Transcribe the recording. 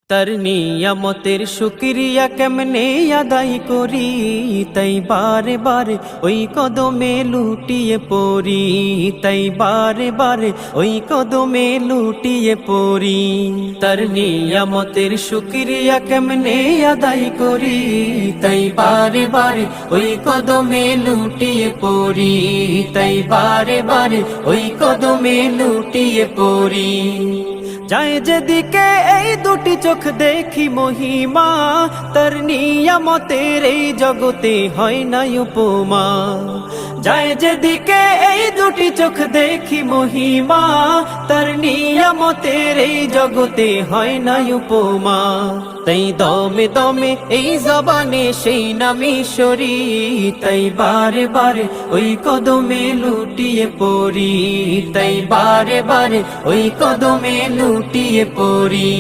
তার নিয়ামতের শুকরিয়া কেমনে আদায় করি, তাই বারে বারে ওই কদমে লুটিয়ে পড়ি, তাই বারে বারে ওই কদমে লুটিয়ে পড়ি। তার নিয়ামতের শুকরিয়া কেমনে আদায় করি, তাই বারে বারে ওই কদমে লুটিয়ে পড়ি, তাই বারে বারে ওই কদমে লুটিয়ে পড়ি। যায় যেদিকে এই দুটি চোখ দেখি মহিমা, তার নিয়ামতের এই জগতে হয় না উপমা। যায় যেদিকে এই দুটি চোখ দেখি মহিমা, তার নিয়ামতের এই জগতে হয় না উপমা। তাই দমে দমে এই জবানে সেই নামে সরি, তাই বারে বারে ওই কদমে লুটিয়ে পড়ি, তাই বারে বারে ওই কদমে লুটিয়ে পড়ি।